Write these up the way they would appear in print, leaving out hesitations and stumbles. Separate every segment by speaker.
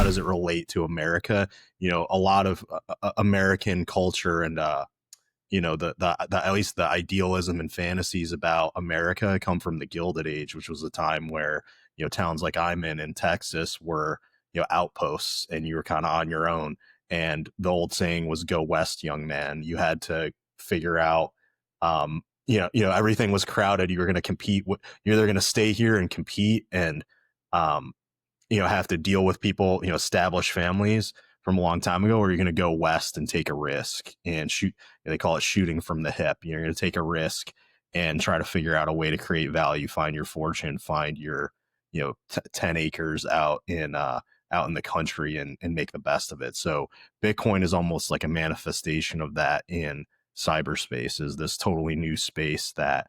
Speaker 1: does it relate to America? A lot of American culture and the at least the idealism and fantasies about America come from the Gilded Age, which was a time where towns like I'm in Texas were outposts, and you were kind of on your own. And the old saying was, "Go west, young man." You had to figure out, everything was crowded. You were going to compete. You're either going to stay here and compete and um, have to deal with people, establish families from a long time ago, or you're going to go west and take a risk and shoot. They call it shooting from the hip. You're going to take a risk and try to figure out a way to create value, find your fortune, find your 10 acres out in the country, and make the best of it. So Bitcoin is almost like a manifestation of that in cyberspace. Is this totally new space that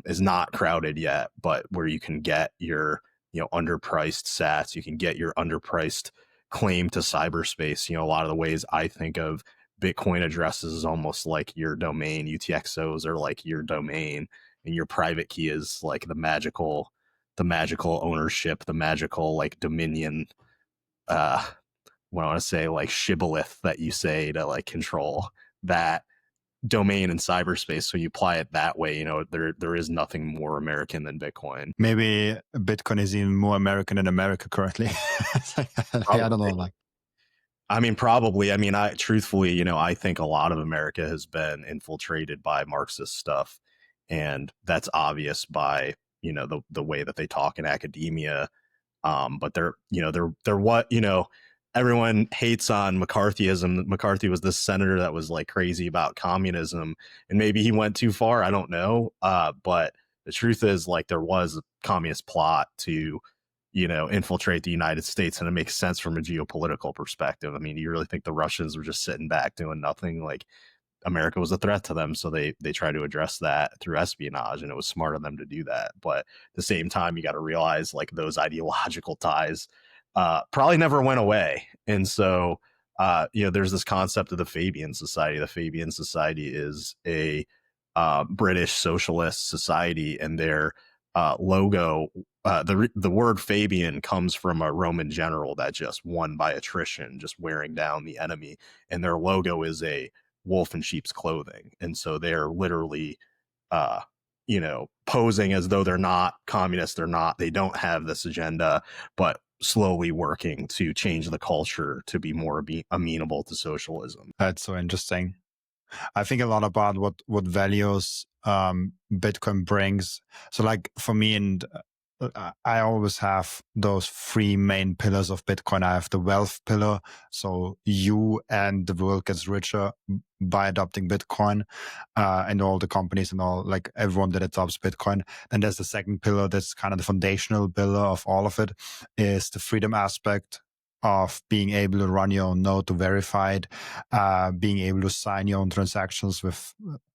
Speaker 1: is not crowded yet, but where you can get your underpriced sats, you can get your underpriced claim to cyberspace. A lot of the ways I think of Bitcoin addresses is almost like your domain. UTXOs are like your domain, and your private key is like the magical ownership, the magical like dominion, what I want to say, like shibboleth that you say to like control that domain in cyberspace. So you apply it that way, there is nothing more American than Bitcoin.
Speaker 2: Maybe Bitcoin is even more American than America currently. I don't know.
Speaker 1: Probably. Truthfully, I think a lot of America has been infiltrated by Marxist stuff, and that's obvious by the way that they talk in academia. But they're what everyone hates on McCarthyism. McCarthy was this senator that was like crazy about communism, and maybe he went too far. I don't know. But the truth is, like, there was a communist plot to infiltrate the United States, and it makes sense from a geopolitical perspective. You really think the Russians were just sitting back doing nothing? Like, America was a threat to them, so they tried to address that through espionage, and it was smart of them to do that. But at the same time, you got to realize, like, those ideological ties probably never went away. And so there's this concept of the Fabian Society. The Fabian Society is a British socialist society, and their logo, the word Fabian comes from a Roman general that just won by attrition, just wearing down the enemy, and their logo is a wolf in sheep's clothing. And so they're literally posing as though they're not communists, they don't have this agenda, but slowly working to change the culture to be more amenable to socialism.
Speaker 2: That's so interesting. I think a lot about what values Bitcoin brings. So like for me, and I always have those three main pillars of Bitcoin. I have the wealth pillar. So you and the world gets richer by adopting Bitcoin, and all the companies and all, like everyone that adopts Bitcoin. And there's the second pillar that's kind of the foundational pillar of all of it, is the freedom aspect of being able to run your own node to verify it, being able to sign your own transactions with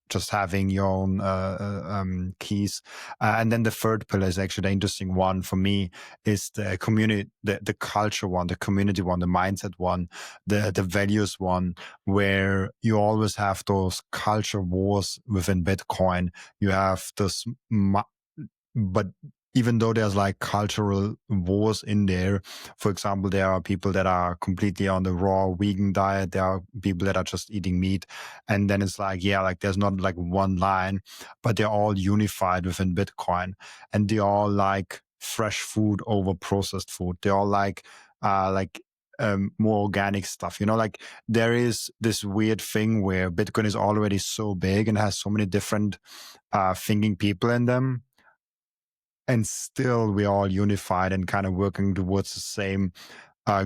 Speaker 2: just having your own keys. And then the third pillar is actually the interesting one for me, is the community, the culture one, the community one, the mindset one, the values one, where you always have those culture wars within Bitcoin. You have this, but even though there's like cultural wars in there, for example, there are people that are completely on the raw vegan diet. There are people that are just eating meat. And then it's like, yeah, like there's not like one line, but they're all unified within Bitcoin. And they all like fresh food over processed food. They all like more organic stuff. Like there is this weird thing where Bitcoin is already so big and has so many different thinking people in them. And still we're all unified and kind of working towards the same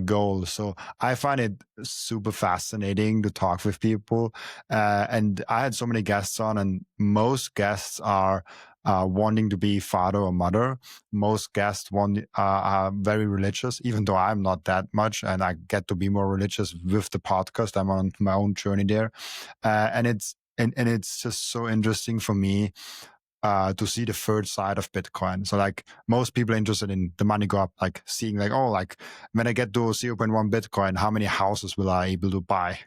Speaker 2: goal. So I find it super fascinating to talk with people. And I had so many guests on, and most guests are wanting to be father or mother. Most guests are very religious, even though I'm not that much, and I get to be more religious with the podcast. I'm on my own journey there. And it's just so interesting for me to see the third side of Bitcoin. So like most people are interested in the money go up, like seeing like, oh, like when I get to 0.1 Bitcoin, how many houses will I able to buy?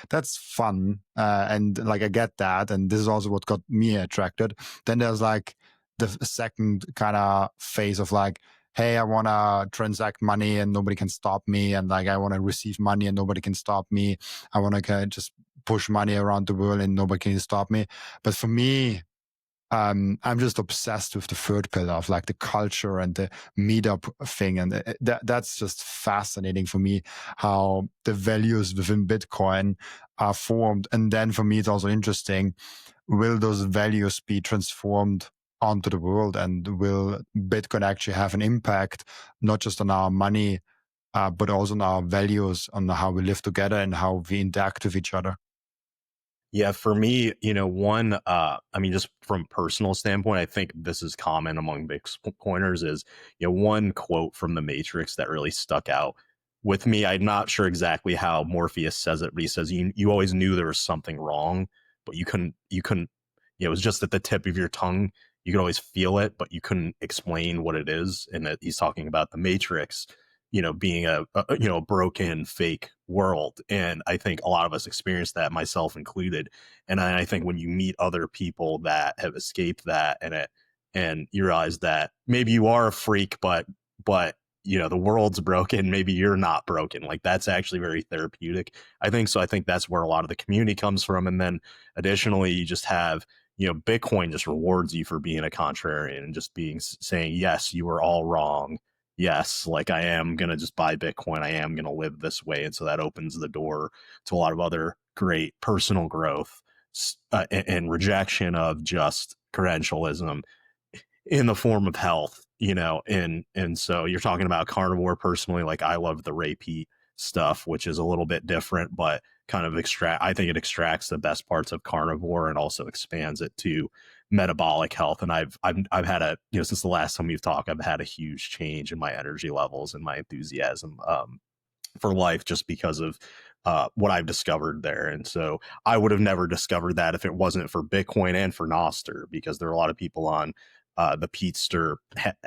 Speaker 2: That's fun. And like, I get that. And this is also what got me attracted. Then there's like the second kind of phase of like, hey, I want to transact money and nobody can stop me, and like I want to receive money and nobody can stop me. I want to just push money around the world and nobody can stop me. But for me, I'm just obsessed with the third pillar of like the culture and the meetup thing, and that's just fascinating for me. How the values within Bitcoin are formed, and then for me, it's also interesting. Will those values be transformed onto the world, and will Bitcoin actually have an impact not just on our money, but also on our values, on how we live together and how we interact with each other?
Speaker 1: Yeah, for me, one, I mean, just from personal standpoint, I think this is common among Bitcoiners is, one quote from the Matrix that really stuck out with me. I'm not sure exactly how Morpheus says it, but he says, you always knew there was something wrong, but you couldn't, it was just at the tip of your tongue. You could always feel it, but you couldn't explain what it is. And that he's talking about the Matrix, being a broken fake world. And I think a lot of us experience that, myself included. And I think when you meet other people that have escaped that, and you realize that maybe you are a freak, but the world's broken, maybe you're not broken. Like, that's actually very therapeutic, I think. So I think that's where a lot of the community comes from. And then additionally, you just have, Bitcoin just rewards you for being a contrarian and just saying, yes, you were all wrong. Yes, like, I am going to just buy Bitcoin. I am going to live this way. And so that opens the door to a lot of other great personal growth, and rejection of just credentialism in the form of health, and so you're talking about carnivore. Personally, like, I love the Ray Peat stuff, which is a little bit different, but kind of I think it extracts the best parts of carnivore and also expands it to metabolic health. And I've had since the last time we've talked, I've had a huge change in my energy levels and my enthusiasm, for life, just because of what I've discovered there. And so I would have never discovered that if it wasn't for Bitcoin and for Noster, because there are a lot of people on the Peatster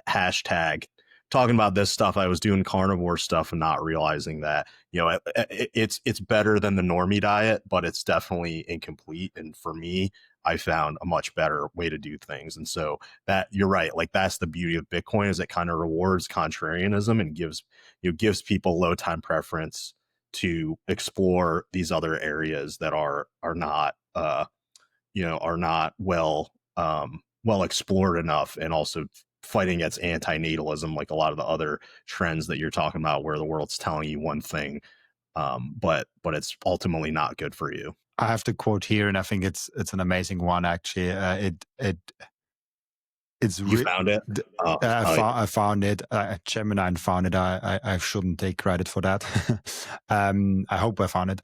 Speaker 1: hashtag talking about this stuff. I was doing carnivore stuff and not realizing that, it's better than the normie diet, but it's definitely incomplete. And for me, I found a much better way to do things. And so, that, you're right, like, that's the beauty of Bitcoin, is it kind of rewards contrarianism and gives people low time preference to explore these other areas that are not are not well explored enough, and also fighting against antinatalism, like a lot of the other trends that you're talking about, where the world's telling you one thing, but it's ultimately not good for you.
Speaker 2: I have the quote here, and I think it's an amazing one. Actually, it's
Speaker 1: You found it? Oh, oh,
Speaker 2: I found it. Gemini found it. I shouldn't take credit for that. I hope I found it.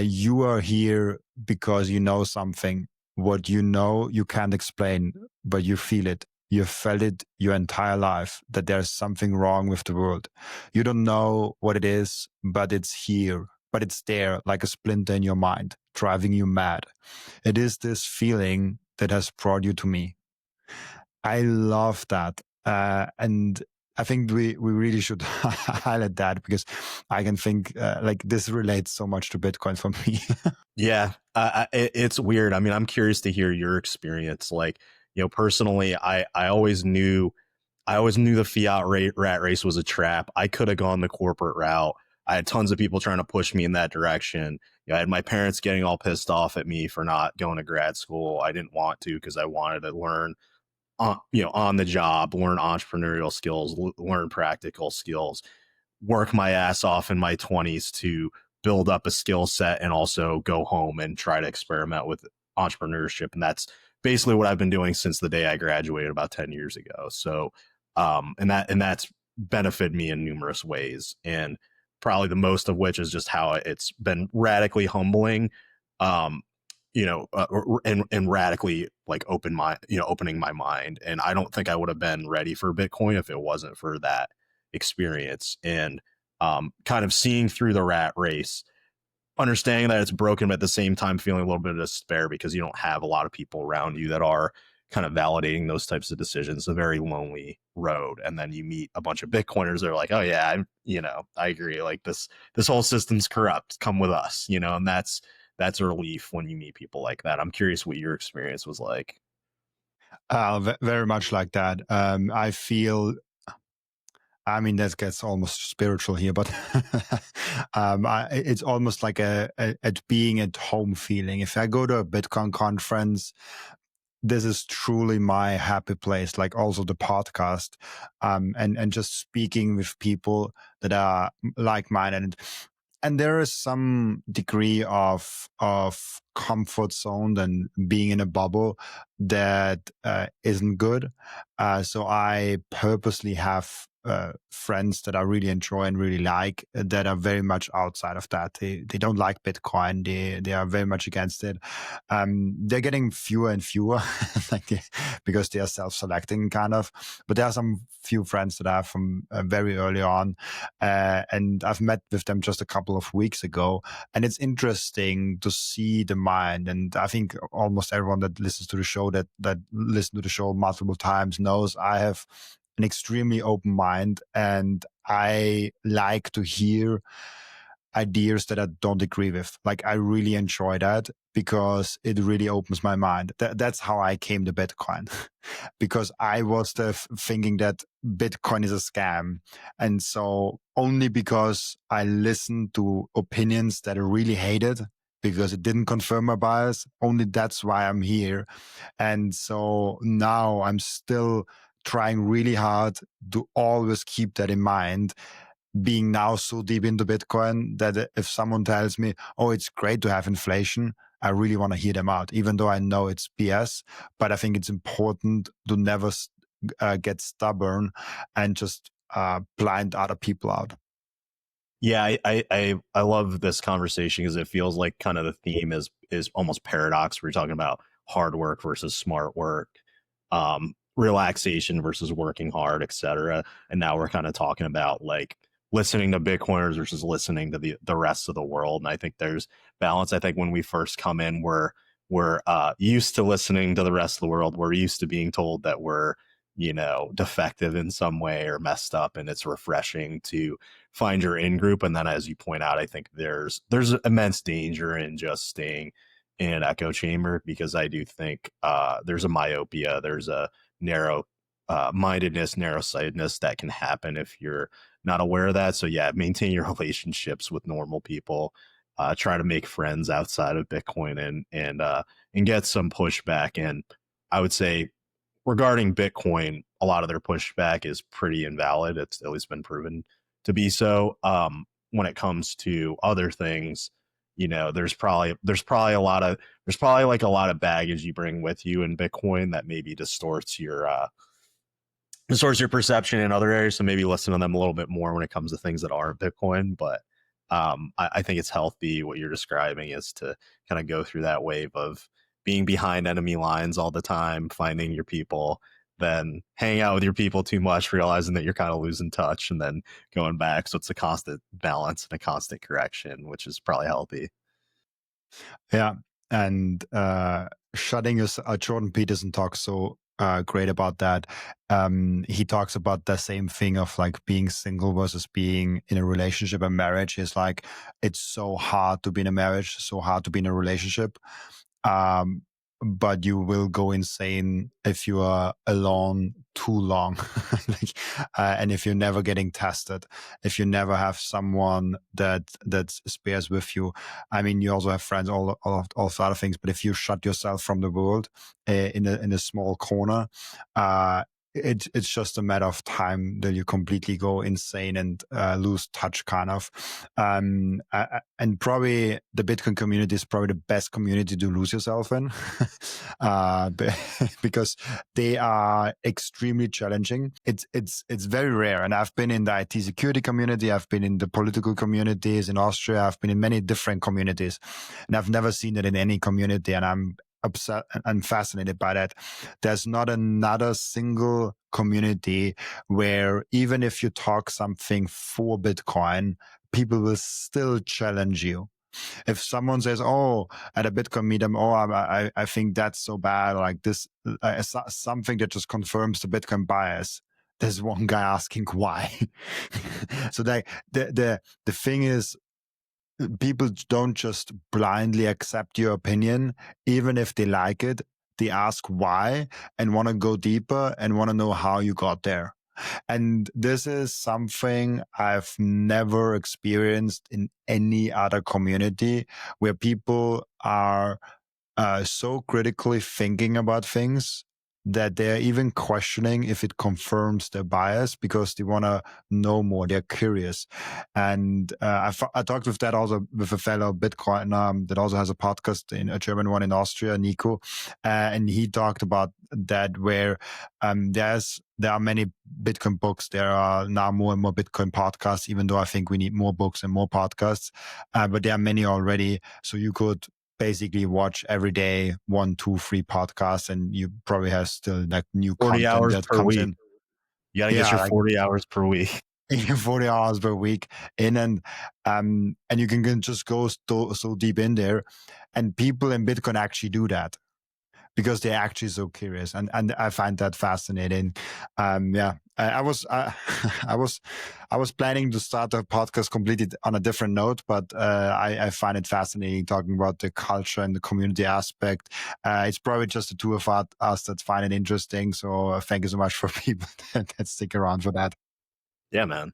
Speaker 2: You are here because you know something. What you know, you can't explain, but you feel it. You've felt it your entire life, that there's something wrong with the world. You don't know what it is, but it's here. But it's there, like a splinter in your mind, driving you mad. It is this feeling that has brought you to me. I love that. And I think we really should highlight that, because I can think like this relates so much to Bitcoin for me.
Speaker 1: yeah. It's weird. I mean, I'm curious to hear your experience. Like, personally, I always knew the fiat rat race was a trap. I could have gone the corporate route. I had tons of people trying to push me in that direction. I had my parents getting all pissed off at me for not going to grad school. I didn't want to, because I wanted to learn on the job, learn entrepreneurial skills, learn practical skills, work my ass off in my 20s to build up a skill set, and also go home and try to experiment with entrepreneurship. And that's basically what I've been doing since the day I graduated about 10 years ago. So, and that's benefited me in numerous ways. And probably the most of which is just how it's been radically humbling. Um, and radically, like, opening my mind. And I don't think I would have been ready for Bitcoin if it wasn't for that experience. And kind of seeing through the rat race, understanding that it's broken, but at the same time feeling a little bit of despair, because you don't have a lot of people around you that are kind of validating those types of decisions. It's a very lonely road. And then you meet a bunch of Bitcoiners that are like, oh yeah, I agree. Like, this whole system's corrupt. Come with us, and that's a relief when you meet people like that. I'm curious what your experience was like.
Speaker 2: Very much like that. I feel I mean, that gets almost spiritual here, but it's almost like a being at home feeling. If I go to a Bitcoin conference, this is truly my happy place. Like also the podcast, and just speaking with people that are like minded. And there is some degree of comfort zone and being in a bubble that isn't good. So I purposely have friends that I really enjoy and really like that are very much outside of that. They don't like Bitcoin. They are very much against it. They're getting fewer and fewer, like because they are self-selecting kind of. But there are some few friends that I have from very early on, and I've met with them just a couple of weeks ago, and it's interesting to see the mind. And I think almost everyone that listens to the show that listened to the show multiple times knows I have an extremely open mind, and I like to hear ideas that I don't agree with. Like I really enjoy that because it really opens my mind. That's how I came to Bitcoin, because I was thinking that Bitcoin is a scam, and so only because I listened to opinions that I really hated because it didn't confirm my bias. Only that's why I'm here, and so now I'm still trying really hard to always keep that in mind, being now so deep into Bitcoin that if someone tells me, oh, it's great to have inflation, I really want to hear them out, even though I know it's BS. But I think it's important to never get stubborn and just blind other people out.
Speaker 1: Yeah, I love this conversation because it feels like kind of the theme is almost paradox. We're talking about hard work versus smart work, relaxation versus working hard, etc. And now we're kind of talking about like listening to Bitcoiners versus listening to the rest of the world. And I think there's balance. I think when we first come in, we're used to listening to the rest of the world. We're used to being told that we're defective in some way or messed up, and it's refreshing to find your in group. And then, as you point out, I think there's immense danger in just staying in an echo chamber, because I do think there's a myopia, there's a narrow mindedness, narrow sightedness that can happen if you're not aware of that. So yeah, maintain your relationships with normal people. Try to make friends outside of Bitcoin, and get some pushback. And I would say regarding Bitcoin, a lot of their pushback is pretty invalid. It's at least been proven to be so. When it comes to other things, there's probably like a lot of baggage you bring with you in Bitcoin that maybe distorts your perception in other areas. So maybe listen to them a little bit more when it comes to things that aren't Bitcoin. But I think it's healthy. What you're describing is to kind of go through that wave of being behind enemy lines all the time, finding your people, then hang out with your people too much, realizing that you're kind of losing touch, and then going back. So it's a constant balance and a constant correction, which is probably healthy.
Speaker 2: Yeah, and shutting us. Jordan Peterson talks so great about that. He talks about the same thing of like being single versus being in a relationship. And marriage is like it's so hard to be in a marriage, so hard to be in a relationship. Um, but you will go insane if you are alone too long. Like, and if you're never getting tested, if you never have someone that spares with you. I mean, you also have friends, all sort of things. But if you shut yourself from the world in a small corner, uh, it's just a matter of time that you completely go insane and lose touch, kind of. And probably the Bitcoin community is probably the best community to lose yourself in, uh, because they are extremely challenging. It's very rare, and I've been in the IT security community, I've been in the political communities in Austria, I've been in many different communities, and I've never seen it in any community, and I'm upset and fascinated by that. There's not another single community where even if you talk something for Bitcoin, people will still challenge you. If someone says, "Oh, at a Bitcoin meetup, oh, I think that's so bad," like this, something that just confirms the Bitcoin bias. There's one guy asking why. So the thing is, people don't just blindly accept your opinion, even if they like it. They ask why and want to go deeper and want to know how you got there. And this is something I've never experienced in any other community where people are so critically thinking about things that they're even questioning if it confirms their bias because they want to know more. They're curious. And I talked with that also with a fellow Bitcoin that also has a podcast, in a German one in Austria, Nico. And he talked about that where there are many Bitcoin books. There are now more and more Bitcoin podcasts, even though I think we need more books and more podcasts. But there are many already. So you could basically watch every day 1, 2, 3 podcasts, and you probably have still like new
Speaker 1: 40
Speaker 2: content
Speaker 1: hours
Speaker 2: that
Speaker 1: per
Speaker 2: comes
Speaker 1: week.
Speaker 2: in.
Speaker 1: You got to get
Speaker 2: Yeah,
Speaker 1: your
Speaker 2: like
Speaker 1: 40 hours per week.
Speaker 2: 40 hours per week in, and you can just go so deep in there, and people in Bitcoin actually do that because they're actually so curious, and I find that fascinating. Yeah, I was I was planning to start a podcast completely on a different note, but I find it fascinating talking about the culture and the community aspect. It's probably just the two of us that find it interesting. So thank you so much for people that stick around for that.
Speaker 1: Yeah, man.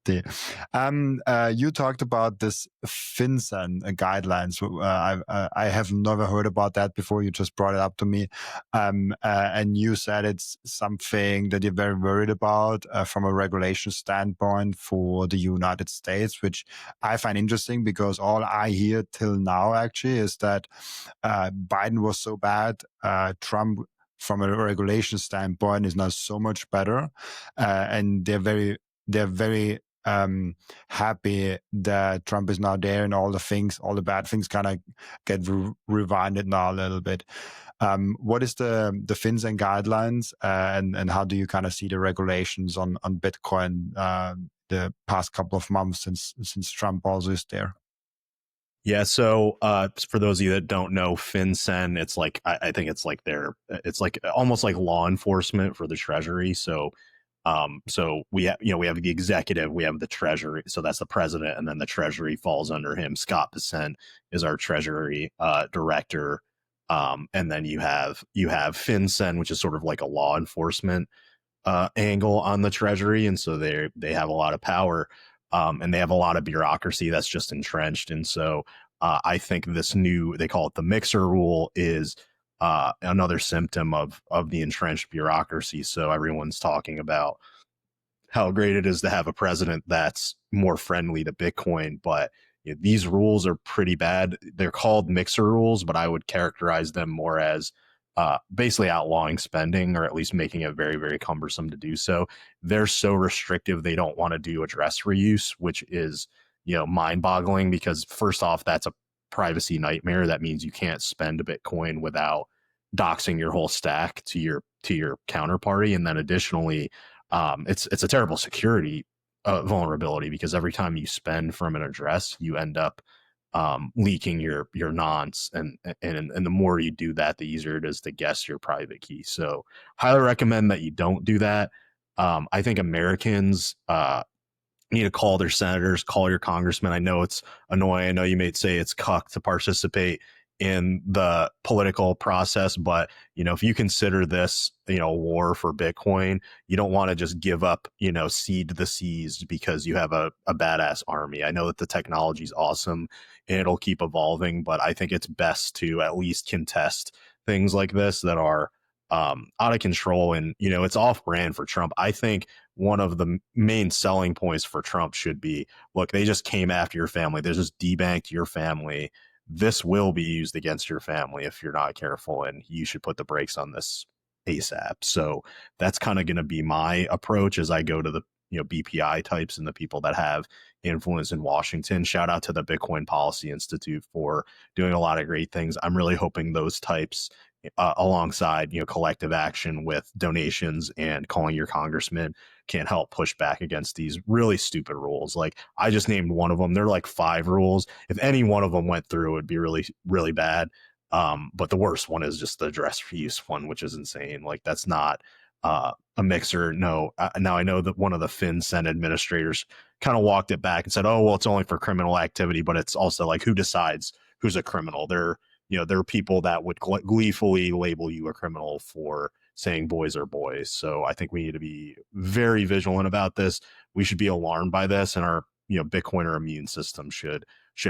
Speaker 2: The- you talked about this FinCEN guidelines. I have never heard about that before. You just brought it up to me, and you said it's something that you're very worried about from a regulation standpoint for the United States, which I find interesting because all I hear till now actually is that Biden was so bad, Trump. From a regulation standpoint, is now so much better, and they're very happy that Trump is now there and all the bad things kind of get rewinded now a little bit. What is the FinCEN guidelines and how do you kind of see the regulations on Bitcoin the past couple of months since Trump also is there?
Speaker 1: Yeah, so for those of you that don't know, FinCEN, it's like I think it's like it's like almost like law enforcement for the Treasury. So we have the executive, we have the Treasury, so that's the president, and then the Treasury falls under him. Scott Bessent is our Treasury director, and then you have FinCEN, which is sort of like a law enforcement angle on the Treasury, and so they have a lot of power, and they have a lot of bureaucracy that's just entrenched. And so I think this new, they call it the mixer rule, is another symptom of the entrenched bureaucracy. So everyone's talking about how great it is to have a president that's more friendly to Bitcoin. But these rules are pretty bad. They're called mixer rules, but I would characterize them more as basically outlawing spending, or at least making it very, very cumbersome to do so. They're so restrictive, they don't want to do address reuse, which is mind boggling, because first off, that's a privacy nightmare. That means you can't spend a Bitcoin without doxing your whole stack to your counterparty. And then additionally, it's a terrible security vulnerability, because every time you spend from an address, you end up leaking your nonce, and the more you do that, the easier it is to guess your private key. So, highly recommend that you don't do that. I think Americans need to call their senators, call your congressman. I know it's annoying. I know you may say it's cuck to participate in the political process, but if you consider this, war for Bitcoin, you don't want to just give up, seed the seized because you have a badass army. I know that the technology is awesome and it'll keep evolving, but I think it's best to at least contest things like this that are out of control. And it's off brand for Trump. I think one of the main selling points for Trump should be, look, they just came after your family. They just debanked your family. This will be used against your family if you're not careful, and you should put the brakes on this ASAP. So that's kind of going to be my approach as I go to the BPI types and the people that have influence in Washington. Shout out to the Bitcoin Policy Institute for doing a lot of great things. I'm really hoping those types, alongside collective action with donations and calling your congressman, can help push back against these really stupid rules. Like, I just named one of them. There are like 5 rules. If any one of them went through, it would be really, really bad. But the worst one is just the address reuse one, which is insane. Like, that's not a mixer. No. Now I know that one of the FinCEN administrators kind of walked it back and said, "Oh, well, it's only for criminal activity," but it's also like, who decides who's a criminal? There are people that would gleefully label you a criminal for saying boys are boys. So I think we need to be very vigilant about this. We should be alarmed by this, and our Bitcoiner immune system should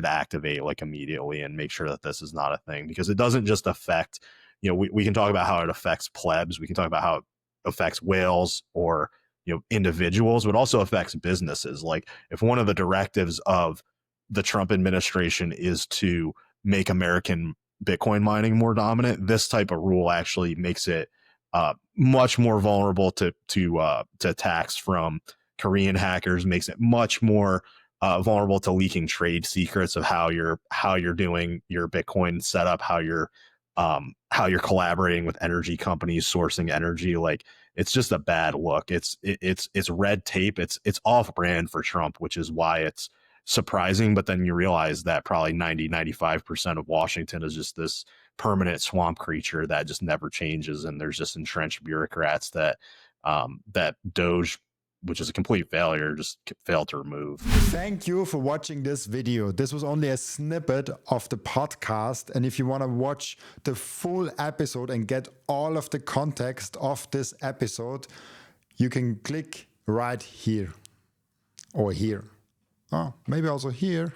Speaker 1: activate like immediately and make sure that this is not a thing, because it doesn't just affect, we can talk about how it affects plebs, we can talk about how it affects whales or individuals, but also affects businesses. Like if one of the directives of the Trump administration is to make American Bitcoin mining more dominant, this type of rule actually makes it much more vulnerable to attacks from Korean hackers, makes it much more vulnerable to leaking trade secrets of how you're doing your Bitcoin setup, how you're collaborating with energy companies, sourcing energy. Like it's just a bad look. It's red tape. It's off brand for Trump, which is why it's surprising. But then you realize that probably 95% of Washington is just this permanent swamp creature that just never changes, and there's just entrenched bureaucrats that Doge, which is a complete failure, just failed to remove.
Speaker 2: Thank you for watching this video. This was only a snippet of the podcast. And if you want to watch the full episode and get all of the context of this episode, you can click right here or here. Oh, maybe also here.